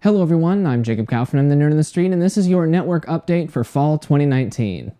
Hello everyone, I'm Jacob Kaufman, I'm the Nerd on the Street, and this is your network update for fall 2019.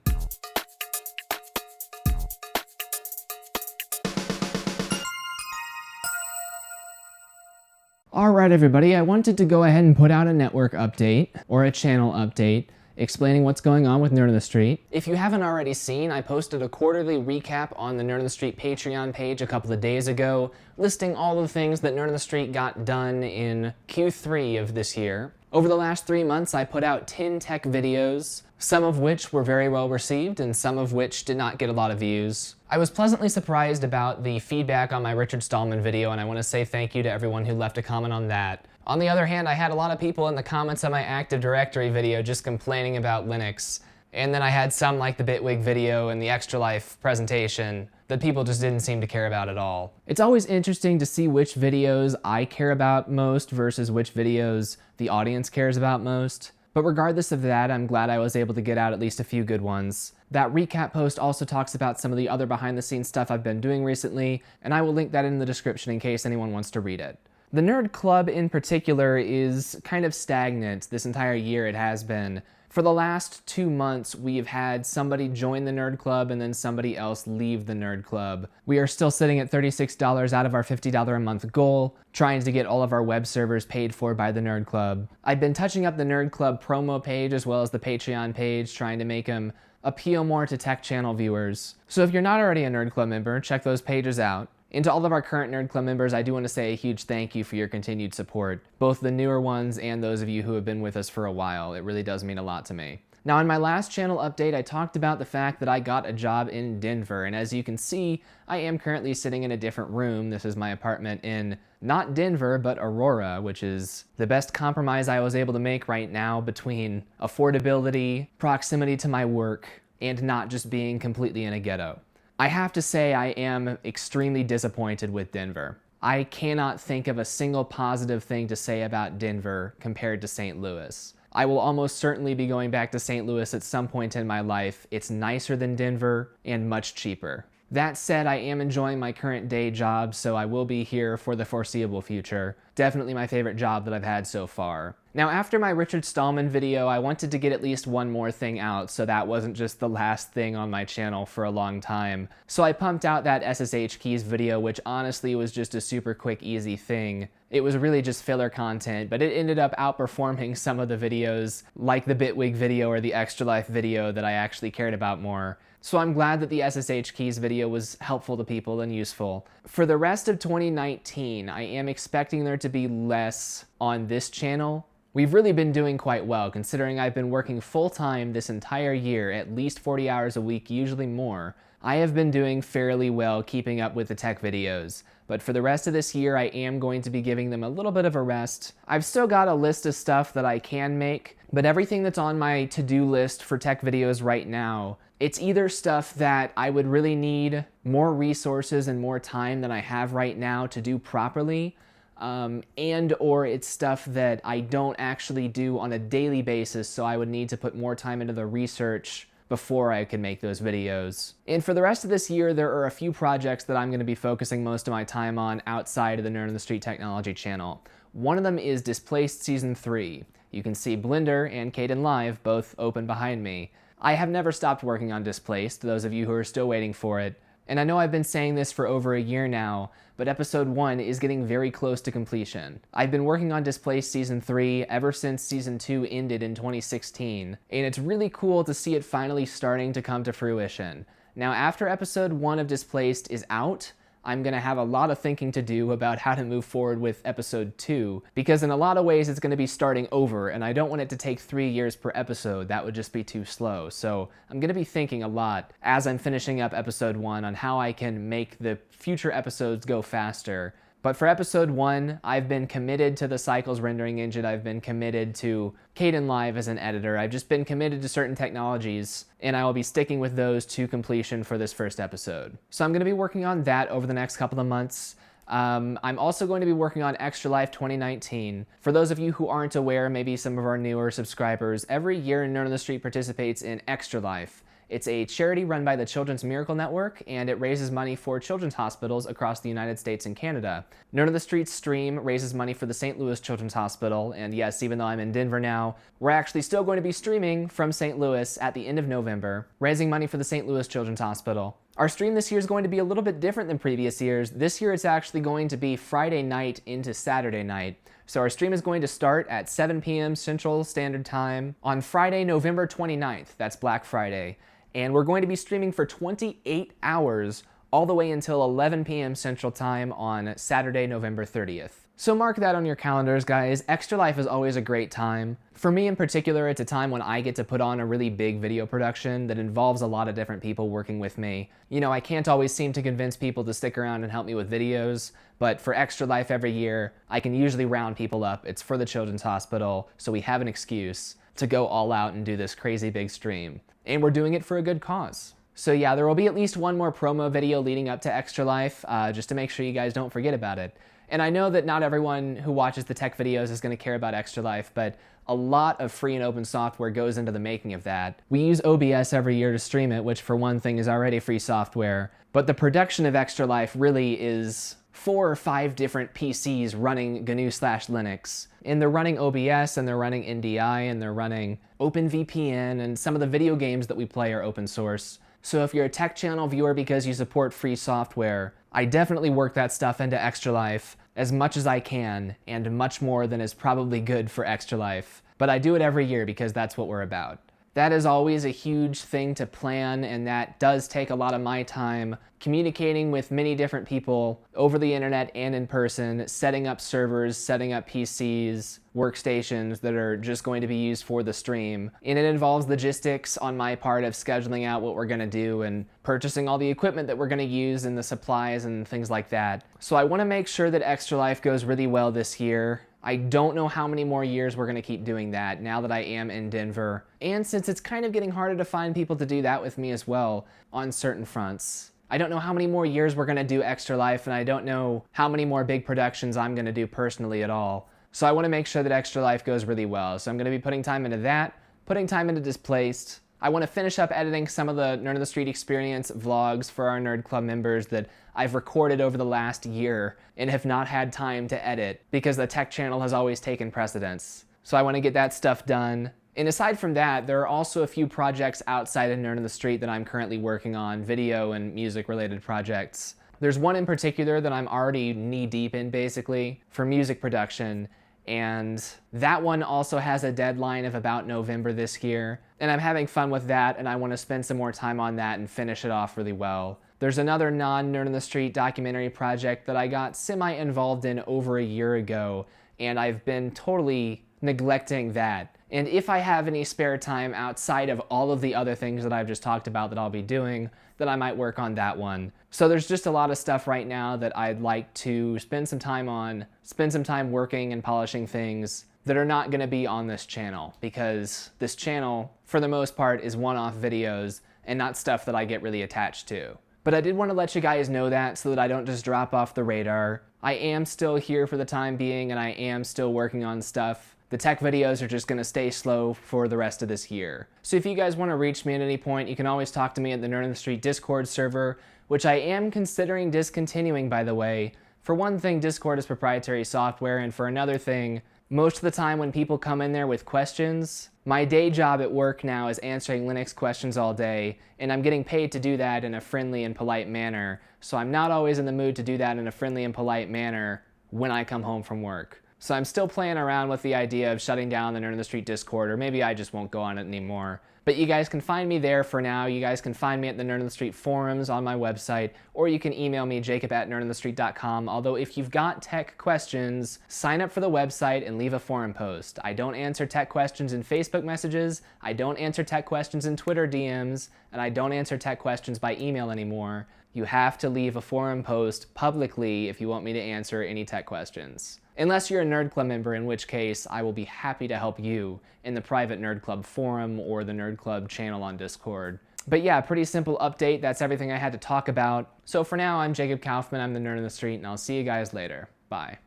Alright everybody, I wanted to go ahead and put out a network update, or a channel update, explaining what's going on with Nerd on the Street. If you haven't already seen, I posted a quarterly recap on the Nerd on the Street Patreon page a couple of days ago, listing all the things that Nerd on the Street got done in Q3 of this year. Over the last 3 months, I put out 10 tech videos, some of which were very well received and some of which did not get a lot of views. I was pleasantly surprised about the feedback on my Richard Stallman video, and I want to say thank you to everyone who left a comment on that. On the other hand, I had a lot of people in the comments on my Active Directory video just complaining about Linux. And then I had some, like the Bitwig video and the Extra Life presentation, that people just didn't seem to care about at all. It's always interesting to see which videos I care about most versus which videos the audience cares about most. But regardless of that, I'm glad I was able to get out at least a few good ones. That recap post also talks about some of the other behind-the-scenes stuff I've been doing recently, and I will link that in the description in case anyone wants to read it. The Nerd Club in particular is kind of stagnant. This entire year it has been. For the last 2 months, we've had somebody join the Nerd Club and then somebody else leave the Nerd Club. We are still sitting at $36 out of our $50 a month goal, trying to get all of our web servers paid for by the Nerd Club. I've been touching up the Nerd Club promo page as well as the Patreon page, trying to make them appeal more to tech channel viewers. So if you're not already a Nerd Club member, check those pages out. And to all of our current Nerd Club members, I do want to say a huge thank you for your continued support, both the newer ones and those of you who have been with us for a while. It really does mean a lot to me. Now, in my last channel update, I talked about the fact that I got a job in Denver, and as you can see, I am currently sitting in a different room. This is my apartment in not Denver, but Aurora, which is the best compromise I was able to make right now between affordability, proximity to my work, and not just being completely in a ghetto. I have to say I am extremely disappointed with Denver. I cannot think of a single positive thing to say about Denver compared to St. Louis. I will almost certainly be going back to St. Louis at some point in my life. It's nicer than Denver and much cheaper. That said, I am enjoying my current day job, so I will be here for the foreseeable future. Definitely my favorite job that I've had so far. Now, after my Richard Stallman video, I wanted to get at least one more thing out, so that wasn't just the last thing on my channel for a long time. So I pumped out that SSH keys video, which honestly was just a super quick, easy thing. It was really just filler content, but it ended up outperforming some of the videos, like the Bitwig video or the Extra Life video, that I actually cared about more. So I'm glad that the SSH keys video was helpful to people and useful. For the rest of 2019, I am expecting there to be less on this channel. We've really been doing quite well, considering I've been working full-time this entire year, at least 40 hours a week, usually more. I have been doing fairly well keeping up with the tech videos, but for the rest of this year, I am going to be giving them a little bit of a rest. I've still got a list of stuff that I can make, but everything that's on my to-do list for tech videos right now, it's either stuff that I would really need more resources and more time than I have right now to do properly, and or it's stuff that I don't actually do on a daily basis, so I would need to put more time into the research before I could make those videos. And for the rest of this year, there are a few projects that I'm going to be focusing most of my time on outside of the Nerd on the Street Technology channel. One of them is Displaced Season 3. You can see Blender and Kdenlive both open behind me. I have never stopped working on Displaced, those of you who are still waiting for it. And I know I've been saying this for over a year now, but episode 1 is getting very close to completion. I've been working on Displaced Season 3 ever since Season 2 ended in 2016, and it's really cool to see it finally starting to come to fruition. Now, after episode 1 of Displaced is out, I'm going to have a lot of thinking to do about how to move forward with episode 2, because in a lot of ways it's going to be starting over, and I don't want it to take 3 years per episode. That would just be too slow. So I'm going to be thinking a lot as I'm finishing up episode 1 on how I can make the future episodes go faster. But for episode 1, I've been committed to the Cycles rendering engine, I've been committed to Kdenlive as an editor, I've just been committed to certain technologies, and I will be sticking with those to completion for this first episode. So I'm going to be working on that over the next couple of months. I'm also going to be working on Extra Life 2019. For those of you who aren't aware, maybe some of our newer subscribers, every year Nerd on the Street participates in Extra Life. It's a charity run by the Children's Miracle Network, and it raises money for children's hospitals across the United States and Canada. Nerd on the Street stream raises money for the St. Louis Children's Hospital, and yes, even though I'm in Denver now, we're actually still going to be streaming from St. Louis at the end of November, raising money for the St. Louis Children's Hospital. Our stream this year is going to be a little bit different than previous years. This year it's actually going to be Friday night into Saturday night. So our stream is going to start at 7 p.m. Central Standard Time on Friday, November 29th. That's Black Friday. And we're going to be streaming for 28 hours all the way until 11 p.m. Central Time on Saturday, November 30th. So mark that on your calendars, guys. Extra Life is always a great time. For me in particular, it's a time when I get to put on a really big video production that involves a lot of different people working with me. You know, I can't always seem to convince people to stick around and help me with videos, but for Extra Life every year, I can usually round people up. It's for the Children's Hospital, so we have an excuse to go all out and do this crazy big stream. And we're doing it for a good cause. So yeah, there will be at least one more promo video leading up to Extra Life, just to make sure you guys don't forget about it. And I know that not everyone who watches the tech videos is going to care about Extra Life, but a lot of free and open software goes into the making of that. We use OBS every year to stream it, which for one thing is already free software, but the production of Extra Life really is 4 or 5 different PCs running GNU/Linux. And they're running OBS, and they're running NDI, and they're running OpenVPN, and some of the video games that we play are open source. So if you're a tech channel viewer because you support free software, I definitely work that stuff into Extra Life as much as I can, and much more than is probably good for Extra Life. But I do it every year because that's what we're about. That is always a huge thing to plan, and that does take a lot of my time communicating with many different people over the internet and in person, setting up servers, setting up PCs, workstations that are just going to be used for the stream. And it involves logistics on my part of scheduling out what we're gonna do and purchasing all the equipment that we're gonna use and the supplies and things like that. So I wanna make sure that Extra Life goes really well this year. I don't know how many more years we're gonna keep doing that now that I am in Denver. And since it's kind of getting harder to find people to do that with me as well on certain fronts. I don't know how many more years we're gonna do Extra Life, and I don't know how many more big productions I'm gonna do personally at all. So I wanna make sure that Extra Life goes really well. So I'm gonna be putting time into that, putting time into Displaced. I wanna finish up editing some of the Nerd on the Street Experience vlogs for our Nerd Club members that I've recorded over the last year and have not had time to edit because the tech channel has always taken precedence. So I wanna get that stuff done. And aside from that, there are also a few projects outside of Nerd on the Street that I'm currently working on, video and music related projects. There's one in particular that I'm already knee deep in basically for music production, and that one also has a deadline of about November this year. And I'm having fun with that, and I want to spend some more time on that and finish it off really well. There's another non-Nerd on the Street documentary project that I got semi-involved in over a year ago, and I've been totally neglecting that. And if I have any spare time outside of all of the other things that I've just talked about that I'll be doing, then I might work on that one. So there's just a lot of stuff right now that I'd like to spend some time on, spend some time working and polishing things that are not gonna be on this channel, because this channel, for the most part, is one-off videos and not stuff that I get really attached to. But I did want to let you guys know that so that I don't just drop off the radar. I am still here for the time being, and I am still working on stuff. The tech videos are just gonna stay slow for the rest of this year. So if you guys wanna reach me at any point, you can always talk to me at the Nerd on the Street Discord server, which I am considering discontinuing, by the way. For one thing, Discord is proprietary software, and for another thing, most of the time when people come in there with questions, my day job at work now is answering Linux questions all day, and I'm getting paid to do that in a friendly and polite manner, so I'm not always in the mood to do that in a friendly and polite manner when I come home from work. So I'm still playing around with the idea of shutting down the Nerd on the Street Discord, or maybe I just won't go on it anymore. But you guys can find me there for now. You guys can find me at the Nerd on the Street forums on my website, or you can email me, jacob@nerdonthestreet.com. Although if you've got tech questions, sign up for the website and leave a forum post. I don't answer tech questions in Facebook messages, I don't answer tech questions in Twitter DMs, and I don't answer tech questions by email anymore. You have to leave a forum post publicly if you want me to answer any tech questions. Unless you're a Nerd Club member, in which case I will be happy to help you in the private Nerd Club forum or the Nerd Club channel on Discord. But yeah, pretty simple update. That's everything I had to talk about. So for now, I'm Jacob Kaufman, I'm the Nerd on the Street, and I'll see you guys later. Bye.